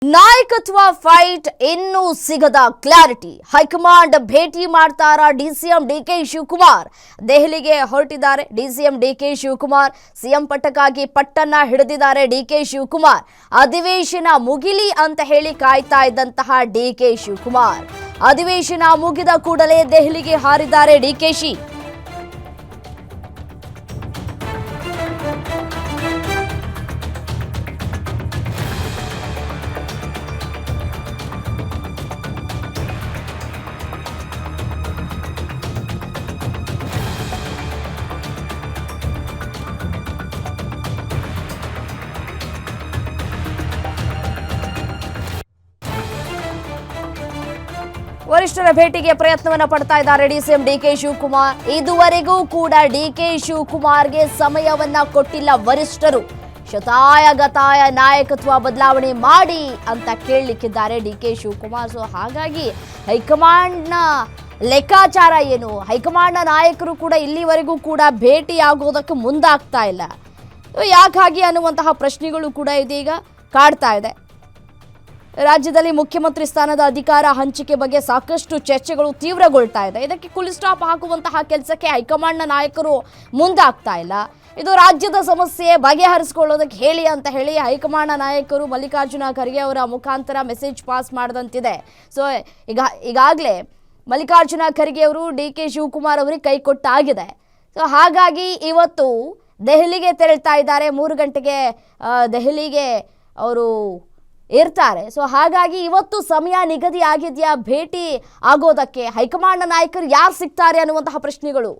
ನಾಯಕತ್ವ ಫೈಟ್ ಇನ್ನೂ ಸಿಗದ ಕ್ಲಾರಿಟಿ. ಹೈಕಮಾಂಡ್ ಭೇಟಿ ಮಾಡ್ತಾರಾ ಡಿಸಿಎಂ ಡಿಕೆ ಶಿವಕುಮಾರ್? ದೆಹಲಿಗೆ ಹೊರಟಿದ್ದಾರೆ ಡಿಸಿಎಂ ಡಿಕೆ ಶಿವಕುಮಾರ್. ಸಿಎಂ ಪಟ್ಟಕ್ಕಾಗಿ ಪಟ್ಟನ್ನ ಹಿಡಿದಿದ್ದಾರೆ ಡಿಕೆ ಶಿವಕುಮಾರ್. ಅಧಿವೇಶನ ಮುಗಿಲಿ ಅಂತ ಹೇಳಿ ಕಾಯ್ತಾ ಇದ್ದಂತಹ ಡಿಕೆ ಶಿವಕುಮಾರ್ ಅಧಿವೇಶನ ಮುಗಿದ ಕೂಡಲೇ ದೆಹಲಿಗೆ ಹಾರಿದ್ದಾರೆ ಡಿಕೆಶಿ. ವರಿಷ್ಠರ ಭೇಟಿಗೆ ಪ್ರಯತ್ನವನ್ನ ಪಡ್ತಾ ಇದ್ದಾರೆ ಡಿಸಿಎಂ ಡಿಕೆ ಶಿವಕುಮಾರ್. ಇದುವರೆಗೂ ಕೂಡ ಡಿಕೆ ಶಿವಕುಮಾರ್ಗೆ ಸಮಯವನ್ನ ಕೊಟ್ಟಿಲ್ಲ ವರಿಷ್ಠರು. ಶತಾಯಗತಾಯ ನಾಯಕತ್ವ ಬದಲಾವಣೆ ಮಾಡಿ ಅಂತ ಕೇಳಲಿಕ್ಕಿದ್ದಾರೆ ಡಿಕೆ ಶಿವಕುಮಾರ್. ಸೊ ಹಾಗಾಗಿ ಹೈಕಮಾಂಡ್ನ ಲೆಕ್ಕಾಚಾರ ಏನು? ಹೈಕಮಾಂಡ್ನ ನಾಯಕರು ಕೂಡ ಇಲ್ಲಿವರೆಗೂ ಕೂಡ ಭೇಟಿ ಆಗೋದಕ್ಕೆ ಮುಂದಾಗ್ತಾ ಇಲ್ಲ. ಯಾಕಾಗಿ ಅನ್ನುವಂತಹ ಪ್ರಶ್ನೆಗಳು ಕೂಡ ಇದೀಗ ಕಾಡ್ತಾ ಇದೆ. ರಾಜ್ಯದಲ್ಲಿ ಮುಖ್ಯಮಂತ್ರಿ ಸ್ಥಾನದ ಅಧಿಕಾರ ಹಂಚಿಕೆ ಬಗ್ಗೆ ಸಾಕಷ್ಟು ಚರ್ಚೆಗಳು ತೀವ್ರಗೊಳ್ತಾ ಇದೆ. ಇದಕ್ಕೆ ಫುಲ್ ಸ್ಟಾಪ್ ಹಾಕುವಂತಹ ಕೆಲಸಕ್ಕೆ ಹೈಕಮಾಂಡ್ನ ನಾಯಕರು ಮುಂದಾಗ್ತಾ ಇಲ್ಲ. ಇದು ರಾಜ್ಯದ ಸಮಸ್ಯೆ ಬಗೆಹರಿಸಿಕೊಳ್ಳೋದಕ್ಕೆ ಹೇಳಿ ಅಂತ ಹೇಳಿ ಹೈಕಮಾಂಡ್ನ ನಾಯಕರು ಮಲ್ಲಿಕಾರ್ಜುನ ಖರ್ಗೆ ಅವರ ಮುಖಾಂತರ ಮೆಸೇಜ್ ಪಾಸ್ ಮಾಡಿದಂತಿದೆ. ಸೊ ಈಗಾಗಲೇ ಮಲ್ಲಿಕಾರ್ಜುನ ಖರ್ಗೆ ಅವರು ಡಿಕೆ ಶಿವಕುಮಾರ್ ಅವರಿಗೆ ಕೈ ಕೊಟ್ಟಾಗಿದೆ. ಸೊ ಹಾಗಾಗಿ ಇವತ್ತು ದೆಹಲಿಗೆ ತೆರಳ್ತಾ ಇದ್ದಾರೆ. 3 ಗಂಟೆಗೆ ದೆಹಲಿಗೆ ಅವರು ಇರ್ತಾರೆ. ಸೊ ಹಾಗಾಗಿ ಇವತ್ತು ಸಮಯ ನಿಗದಿ ಆಗಿದೆಯಾ ಭೇಟಿ ಆಗೋದಕ್ಕೆ? ಹೈಕಮಾಂಡ್ ನಾಯಕರು ಯಾರು ಸಿಗ್ತಾರೆ ಅನ್ನುವಂತಹ ಪ್ರಶ್ನೆಗಳು.